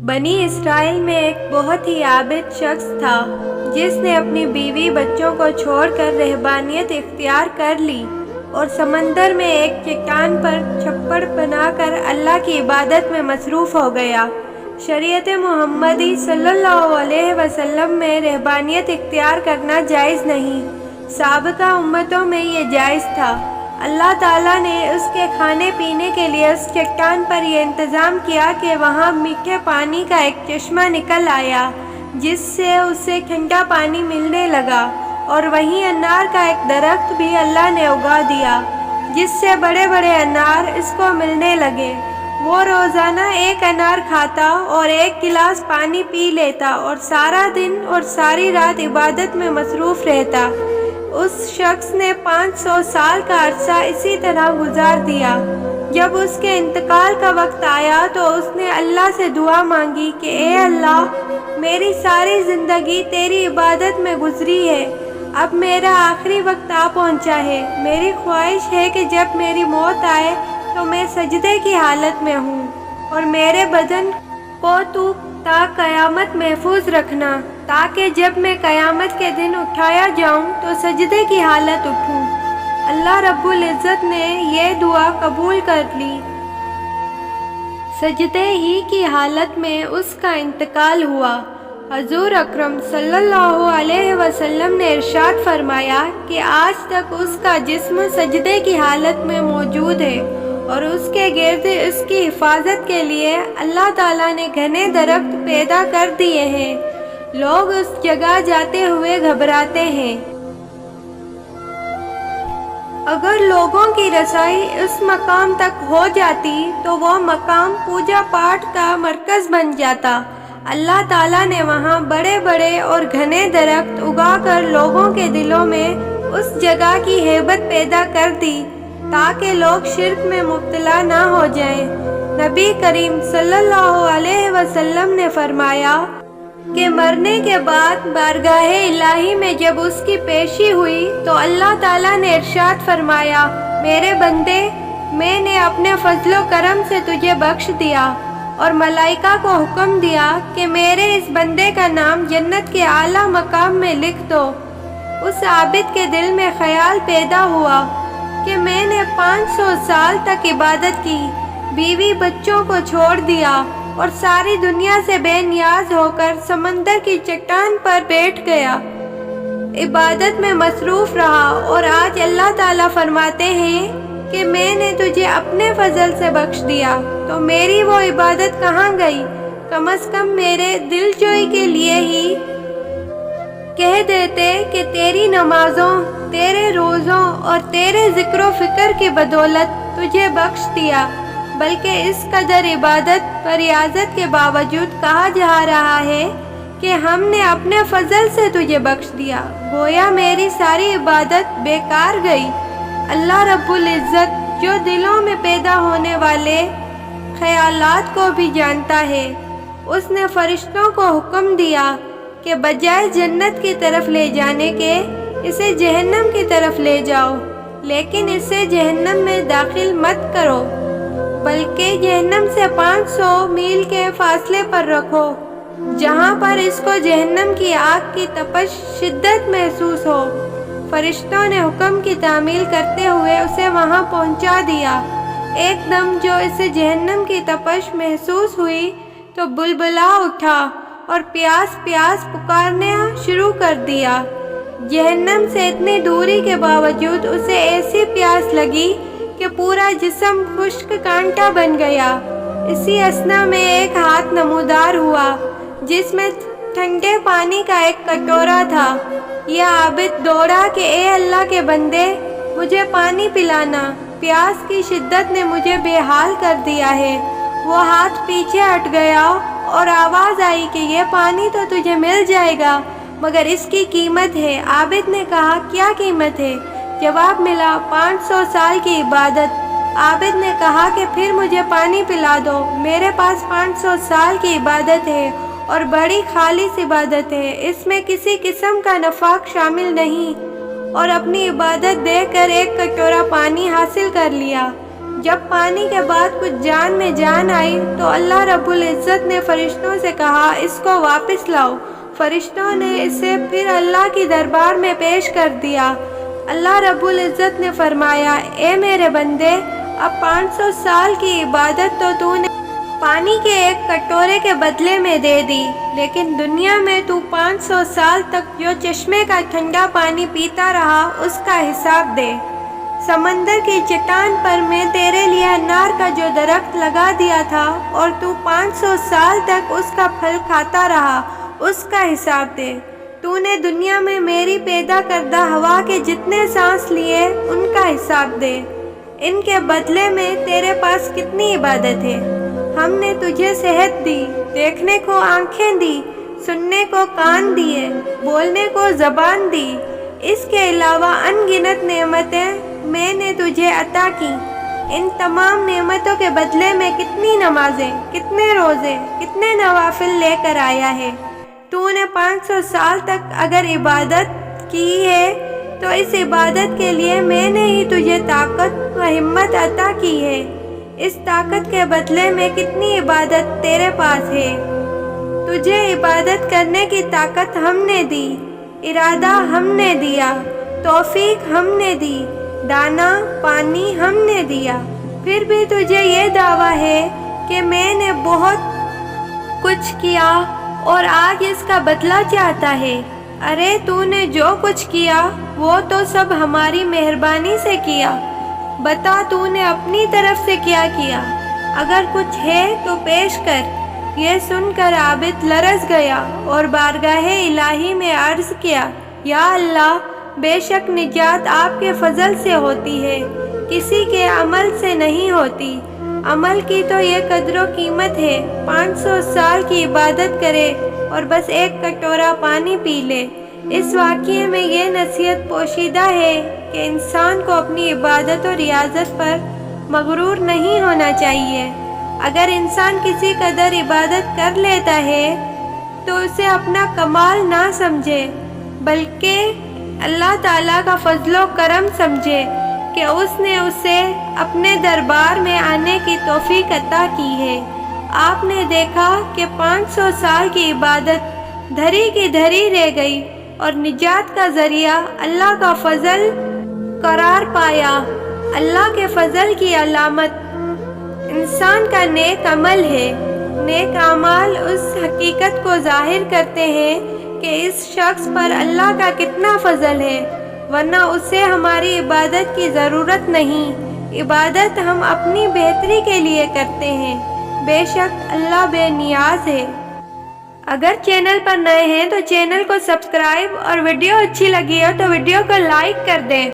بنی اسرائیل میں ایک بہت ہی عابد شخص تھا جس نے اپنی بیوی بچوں کو چھوڑ کر رہبانیت اختیار کر لی اور سمندر میں ایک چٹان پر چھپڑ بنا کر اللہ کی عبادت میں مصروف ہو گیا۔ شریعت محمدی صلی اللہ علیہ وسلم میں رہبانیت اختیار کرنا جائز نہیں، سابقہ امتوں میں یہ جائز تھا۔ اللہ تعالیٰ نے اس کے کھانے پینے کے لیے اس چٹان پر یہ انتظام کیا کہ وہاں میٹھے پانی کا ایک چشمہ نکل آیا جس سے اسے ٹھنڈا پانی ملنے لگا، اور وہیں انار کا ایک درخت بھی اللہ نے اگا دیا جس سے بڑے بڑے انار اس کو ملنے لگے۔ وہ روزانہ ایک انار کھاتا اور ایک گلاس پانی پی لیتا اور سارا دن اور ساری رات عبادت میں مصروف رہتا۔ اس شخص نے 500 سال کا عرصہ اسی طرح گزار دیا۔ جب اس کے انتقال کا وقت آیا تو اس نے اللہ سے دعا مانگی کہ اے اللہ، میری ساری زندگی تیری عبادت میں گزری ہے، اب میرا آخری وقت آ پہنچا ہے۔ میری خواہش ہے کہ جب میری موت آئے تو میں سجدے کی حالت میں ہوں، اور میرے بدن کو تو تا قیامت محفوظ رکھنا، تاکہ جب میں قیامت کے دن اٹھایا جاؤں تو سجدے کی حالت اٹھوں۔ اللہ رب العزت نے یہ دعا قبول کر لی۔ سجدے ہی کی حالت میں اس کا انتقال ہوا۔ حضور اکرم صلی اللہ علیہ وسلم نے ارشاد فرمایا کہ آج تک اس کا جسم سجدے کی حالت میں موجود ہے، اور اس کے گرد اس کی حفاظت کے لیے اللہ تعالیٰ نے گھنے درخت پیدا کر دیے ہیں۔ لوگ اس جگہ جاتے ہوئے گھبراتے ہیں۔ اگر لوگوں کی رسائی اس مقام تک ہو جاتی تو وہ مقام پوجا پاٹ کا مرکز بن جاتا۔ اللہ تعالیٰ نے وہاں بڑے بڑے اور گھنے درخت اگا کر لوگوں کے دلوں میں اس جگہ کی ہیبت پیدا کر دی تاکہ لوگ شرک میں مبتلا نہ ہو جائیں۔ نبی کریم صلی اللہ علیہ وسلم نے فرمایا کہ مرنے کے بعد بارگاہ الہی میں جب اس کی پیشی ہوئی تو اللہ تعالیٰ نے ارشاد فرمایا، میرے بندے، میں نے اپنے فضل و کرم سے تجھے بخش دیا، اور ملائکہ کو حکم دیا کہ میرے اس بندے کا نام جنت کے اعلیٰ مقام میں لکھ دو۔ اس عابد کے دل میں خیال پیدا ہوا کہ میں نے 500 سال تک عبادت کی، بیوی بچوں کو چھوڑ دیا اور ساری دنیا سے بے نیاز ہو کر سمندر کی چٹان پر بیٹھ گیا، عبادت میں مصروف رہا، اور آج اللہ تعالیٰ فرماتے ہیں کہ میں نے تجھے اپنے فضل سے بخش دیا، تو میری وہ عبادت کہاں گئی؟ کم از کم میرے دل جوئی کے لیے ہی کہہ دیتے کہ تیری نمازوں، تیرے روزوں اور تیرے ذکر و فکر کی بدولت تجھے بخش دیا، بلکہ اس قدر عبادت و ریاضت کے باوجود کہا جا رہا ہے کہ ہم نے اپنے فضل سے تجھے بخش دیا، گویا میری ساری عبادت بیکار گئی۔ اللہ رب العزت جو دلوں میں پیدا ہونے والے خیالات کو بھی جانتا ہے، اس نے فرشتوں کو حکم دیا کہ بجائے جنت کی طرف لے جانے کے اسے جہنم کی طرف لے جاؤ، لیکن اسے جہنم میں داخل مت کرو، بلکہ جہنم سے 500 میل کے فاصلے پر رکھو، جہاں پر اس کو جہنم کی آگ کی تپش شدت محسوس ہو۔ فرشتوں نے حکم کی تعمیل کرتے ہوئے اسے وہاں پہنچا دیا۔ ایک دم جو اسے جہنم کی تپش محسوس ہوئی تو بلبلا اٹھا اور پیاس پیاس پکارنا شروع کر دیا۔ جہنم سے اتنی دوری کے باوجود اسے ایسی پیاس لگی کہ پورا جسم خشک کانٹا بن گیا۔ اسی اثنا میں ایک ہاتھ نمودار ہوا جس میں ٹھنڈے پانی کا ایک کٹورا تھا۔ یہ عابد دوڑا کہ اے اللہ کے بندے، مجھے پانی پلانا، پیاس کی شدت نے مجھے بے حال کر دیا ہے۔ وہ ہاتھ پیچھے ہٹ گیا اور آواز آئی کہ یہ پانی تو تجھے مل جائے گا، مگر اس کی قیمت ہے۔ عابد نے کہا، کیا قیمت ہے؟ جواب ملا، 500 سال کی عبادت۔ عابد نے کہا کہ پھر مجھے پانی پلا دو، میرے پاس 500 سال کی عبادت ہے اور بڑی خالص عبادت ہے، اس میں کسی قسم کا نفاق شامل نہیں، اور اپنی عبادت دے کر ایک کٹورا پانی حاصل کر لیا۔ جب پانی کے بعد کچھ جان میں جان آئی تو اللہ رب العزت نے فرشتوں سے کہا اس کو واپس لاؤ۔ فرشتوں نے اسے پھر اللہ کی دربار میں پیش کر دیا۔ اللہ رب العزت نے فرمایا اے میرے بندے، اب 500 سال کی عبادت تو نے پانی کے ایک کٹورے کے بدلے میں دے دی، لیکن دنیا میں 500 سال تک جو چشمے کا ٹھنڈا پانی پیتا رہا اس کا حساب دے۔ سمندر کی چٹان پر میں تیرے لیے انار کا جو درخت لگا دیا تھا اور 500 سال تک اس کا پھل کھاتا رہا، اس کا حساب دے۔ نے دنیا میں میری پیدا کردہ ہوا کے جتنے سانس لیے ان کا حساب دے۔ ان کے بدلے میں تیرے پاس کتنی عبادت ہے۔ ہم نے تجھے صحت دی، دیکھنے کو آنکھیں دی، سننے کو کان دیے، بولنے کو زبان دی۔ اس کے علاوہ ان گنت نعمتیں میں نے تجھے عطا کی۔ ان تمام نعمتوں کے بدلے میں کتنی نمازیں، کتنے روزے، کتنے نوافل لے کر آیا ہے۔ نے 500 سال تک اگر عبادت کی ہے تو اس عبادت کے لیے میں نے ہی تجھے طاقت و ہمت عطا کی ہے۔ اس طاقت کے بدلے میں کتنی عبادت تیرے پاس ہے۔ تجھے عبادت کرنے کی طاقت ہم نے دی، ارادہ ہم نے دیا، توفیق ہم نے دی، دانا پانی ہم نے دیا، پھر بھی تجھے یہ دعویٰ ہے کہ میں نے بہت کچھ کیا اور آج اس کا بدلہ چاہتا ہے۔ ارے نے جو کچھ کیا وہ تو سب ہماری مہربانی سے کیا۔ بتا نے اپنی طرف سے کیا کیا؟ اگر کچھ ہے تو پیش کر۔ یہ سن کر عابد لرز گیا اور بارگاہ الہی میں عرض کیا، یا اللہ، بے شک نجات آپ کے فضل سے ہوتی ہے، کسی کے عمل سے نہیں ہوتی۔ عمل کی تو یہ قدر و قیمت ہے، 500 سال کی عبادت کرے اور بس ایک کٹورا پانی پی لے۔ اس واقعے میں یہ نصیحت پوشیدہ ہے کہ انسان کو اپنی عبادت و ریاضت پر مغرور نہیں ہونا چاہیے۔ اگر انسان کسی قدر عبادت کر لیتا ہے تو اسے اپنا کمال نہ سمجھے، بلکہ اللہ تعالیٰ کا فضل و کرم سمجھے کہ اس نے اسے اپنے دربار میں آنے کی توفیق عطا کی ہے۔ آپ نے دیکھا کہ 500 سال کی عبادت دھری کی دھری رہ گئی اور نجات کا ذریعہ اللہ کا فضل قرار پایا۔ اللہ کے فضل کی علامت انسان کا نیک عمل ہے۔ نیک اعمال اس حقیقت کو ظاہر کرتے ہیں کہ اس شخص پر اللہ کا کتنا فضل ہے، ورنہ اسے ہماری عبادت کی ضرورت نہیں۔ عبادت ہم اپنی بہتری کے لیے کرتے ہیں، بے شک اللہ بے نیاز ہے۔ اگر چینل پر نئے ہیں تو چینل کو سبسکرائب اور ویڈیو اچھی لگی ہو تو ویڈیو کو لائک کر دیں۔